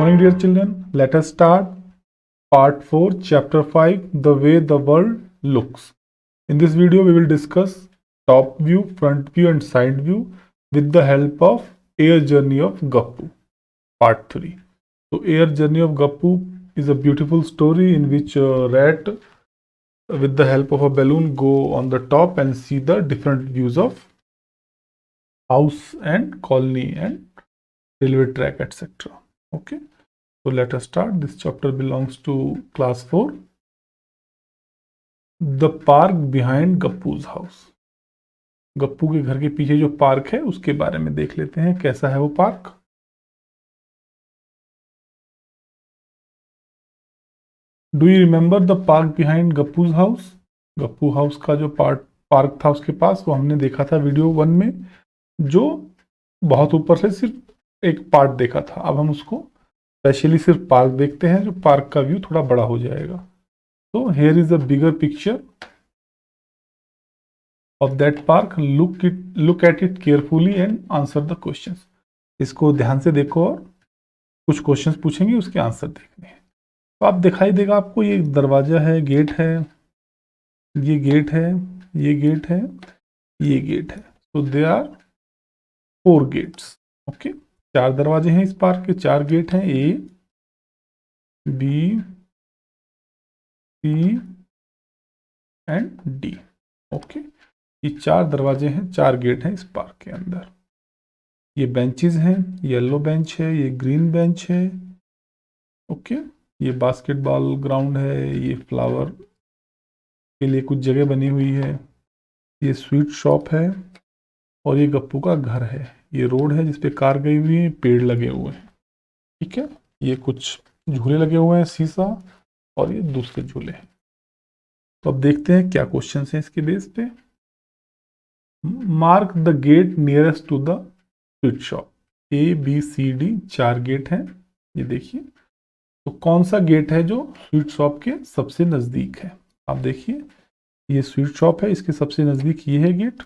morning, dear children. Let us start part 4, chapter 5, The Way the World Looks. In this video, we will discuss top view, front view and side view with the help of Air Journey of Gappu, part 3. So, Air Journey of Gappu is a beautiful story in which a rat with the help of a balloon go on the top and see the different views of house and colony and railway track, etc. Okay. So let us start. This chapter belongs to class 4. The park behind गप्पू's house. Gappu के घर के पीछे जो park है उसके बारे में देख लेते हैं कैसा है वो park. Do you remember the park behind Gappu's house? Gappu house का जो पार्क था उसके पास वो हमने देखा था वीडियो 1 में, जो बहुत ऊपर से सिर्फ एक पार्ट देखा था. अब हम उसको स्पेशली सिर्फ पार्क देखते हैं, जो पार्क का व्यू थोड़ा बड़ा हो जाएगा. तो here is a bigger picture of that park. Look at it carefully and answer the questions. इसको ध्यान से देखो और कुछ क्वेश्चंस पूछेंगे, उसके आंसर देखने हैं. तो आप दिखाई देगा आपको ये दरवाजा है, गेट है, ये गेट है, ये गेट है, ये गेट है. तो दे आर 4 गेट्स. ओके, 4 दरवाजे हैं इस पार्क के, 4 गेट हैं, A B C and D. Okay, ये 4 दरवाजे हैं, 4 गेट हैं इस पार्क के अंदर. ये बेंचेस हैं, येलो बेंच है, ये ग्रीन बेंच है. ओके, ये बास्केटबॉल ग्राउंड है, ये फ्लावर के लिए कुछ जगह बनी हुई है, ये स्वीट शॉप है और ये गप्पू का घर है. ये रोड है जिसपे कार गई हुई है, पेड़ लगे हुए हैं. ठीक है, ये कुछ झूले लगे हुए हैं, शीशा, और ये दूसरे झूले हैं. तो अब देखते हैं क्या क्वेश्चन है इसके बेस पे. Mark the gate nearest to the sweet shop. A B C D 4 gate हैं, ये देखिए. तो कौन सा गेट है जो स्वीट शॉप के सबसे नज़दीक है? आप देखिए, ये स्वीट शॉप है, इसके सबसे नज़दीक ये है गेट.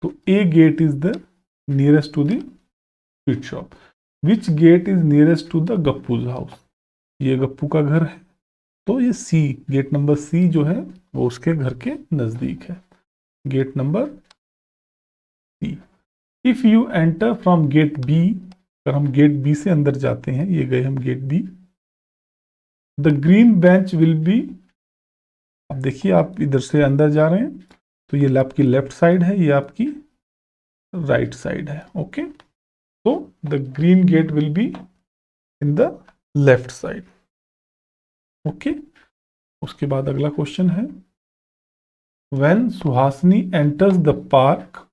तो A gate is the nearest to the sweet shop. Which gate is nearest to the Gappu's house? ये गप्पू का घर है, तो ये सी, गेट नंबर सी जो है वो उसके घर के नज़दीक है. Gate number C. If you enter from gate B, अगर हम गेट बी से अंदर जाते हैं, ये गए हम gate B, the green bench will be. अब देखिए, आप इधर से अंदर जा रहे हैं तो ये आपकी लेफ्ट साइड है, ये आपकी राइट साइड है. ओके, तो the green gate will be in the left side. Okay, उसके बाद अगला क्वेश्चन है, when Suhasini enters the park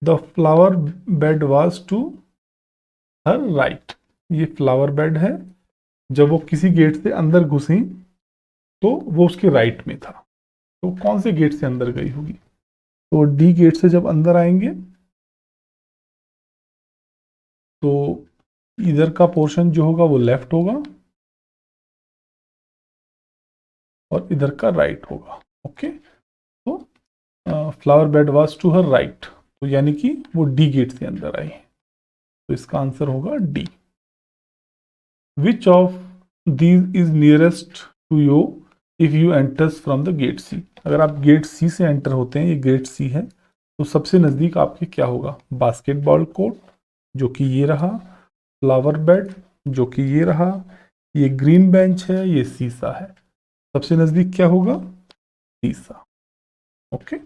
the flower bed was to her right. ये फ्लावर बेड है, जब वो किसी गेट से अंदर घुसी तो वो उसके राइट में था. तो कौन से गेट से अंदर गई होगी? तो डी गेट से जब अंदर आएंगे तो इधर का पोर्शन जो होगा वो लेफ्ट होगा और इधर का राइट होगा. ओके, तो flower bed was to her right, तो यानी कि वो डी गेट से अंदर आई. तो इसका आंसर होगा D. Which of these is nearest to you if you enters from the gate C? अगर आप गेट सी से एंटर होते हैं, ये गेट सी है, तो सबसे नज़दीक आपके क्या होगा? बास्केटबॉल कोर्ट जो कि ये रहा, फ्लावर बेड जो कि ये रहा, ये ग्रीन बेंच है, ये शीशा है. सबसे नज़दीक क्या होगा? शीशा. ओके,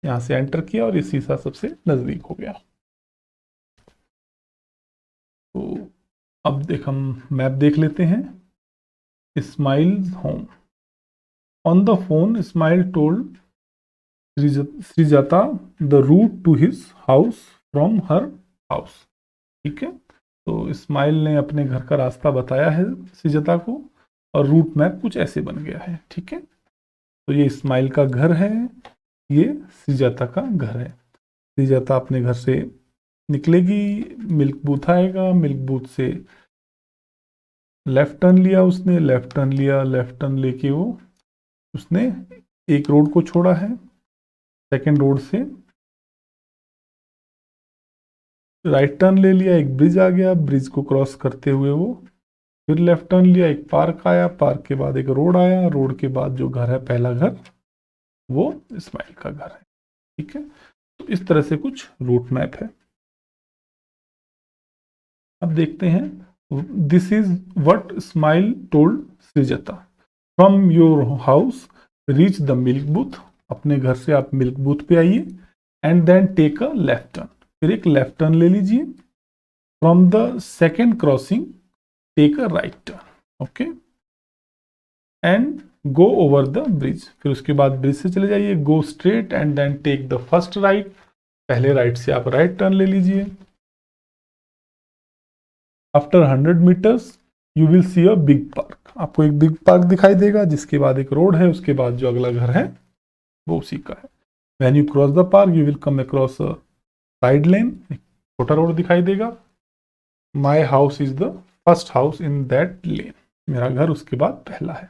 यहाँ से एंटर किया और ये शीशा सबसे नज़दीक हो गया. तो अब हम मैप देख लेते हैं. Ismail's home. On the phone Ismail told Srijata the route to his house from her house. ठीक है, तो इस्माइल ने अपने घर का रास्ता बताया है श्रीजाता को और रूट मैप कुछ ऐसे बन गया है. ठीक है, तो ये इस्माइल का घर है, ये श्रीजाता का घर है. श्रीजाता अपने घर से निकलेगी, मिल्क बूथ आएगा, मिल्क बूथ से लेफ्ट टर्न लिया उसने, लेफ्ट टर्न लिया, लेफ्ट टर्न लेके वो उसने एक रोड को छोड़ा है, सेकेंड रोड से राइट टर्न ले लिया, एक ब्रिज आ गया, ब्रिज को क्रॉस करते हुए वो फिर लेफ्ट टर्न लिया, एक पार्क आया, पार्क के बाद एक रोड आया, रोड के बाद जो घर है पहला घर वो इस्माइल का घर है। ठीक है, तो इस तरह से कुछ रूट मैप है। अब देखते हैं, this is what Ismail told Srijata, from your house reach the milk booth, अपने घर से आप मिल्क बूथ पे आइए, and then take a left turn, फिर एक लेफ्ट टर्न ले लीजिए, from the second crossing take a right turn, okay, and go over the bridge, फिर उसके बाद ब्रिज से चले जाइए, go straight and then take the first right, पहले राइट से आप राइट टर्न ले लीजिए। After 100 meters you will see a big park, आपको एक बिग पार्क दिखाई देगा, जिसके बाद एक रोड है, उसके बाद जो अगला घर है वो उसी का है। When you cross the park you will come across a side lane, एक छोटा रोड दिखाई देगा। My house is the first house in that lane, मेरा घर उसके बाद पहला है।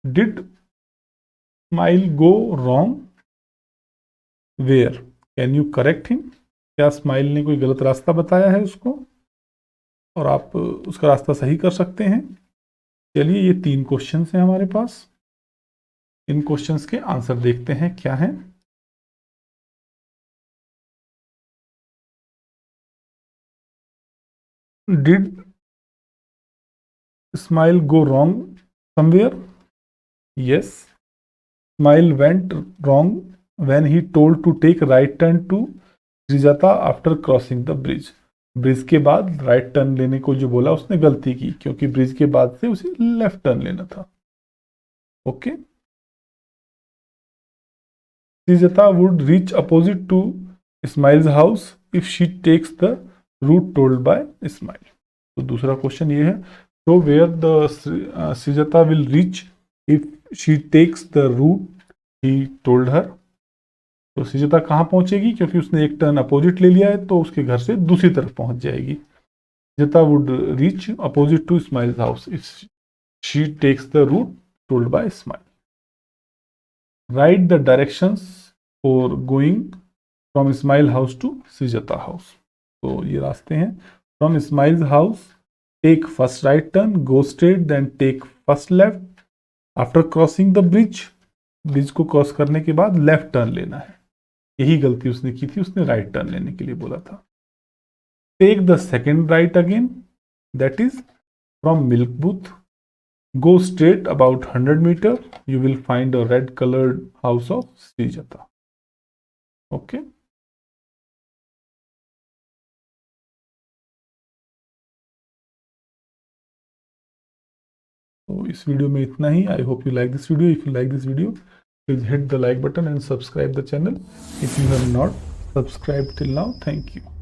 Did Ismail go wrong where, can you correct him, क्या स्माइल ने कोई गलत रास्ता बताया है उसको और आप उसका रास्ता सही कर सकते हैं। चलिए, ये 3 क्वेश्चंस हैं हमारे पास, इन क्वेश्चंस के आंसर देखते हैं क्या है। Did Ismail go wrong somewhere, yes, Ismail went wrong when he told to take right turn to Srijata after crossing the bridge, bridge के बाद राइट टर्न लेने को जो बोला उसने गलती की, क्योंकि ब्रिज के बाद से उसे लेफ्ट टर्न लेना था। Okay, Srijata would reach opposite to Ismail's house if she takes the route told by Ismail, तो दूसरा क्वेश्चन ये है, so where the Srijata will reach if she takes the route he told her, तो श्रीजता कहाँ पहुंचेगी, क्योंकि उसने एक टर्न अपोजिट ले लिया है तो उसके घर से दूसरी तरफ पहुंच जाएगी। Srijata would reach opposite to Ismail house if she takes the route told by Ismail. Right the directions for going from Ismail house to Srijata house, तो ये रास्ते हैं। From Ismail house take first right turn, go straight, then take first left, after crossing the bridge, bridge को cross करने के बाद left turn लेना है, यही गलती उसने की थी, उसने राइट टर्न लेने के लिए बोला था। Take the second right again, that is from milk booth, go straight about 100 metre, you will find a red coloured house of Srijata. Okay, तो इस वीडियो में इतना ही। I hope you like this video. If you like this video, please hit the like button and subscribe the channel if you have not subscribed till now. Thank you.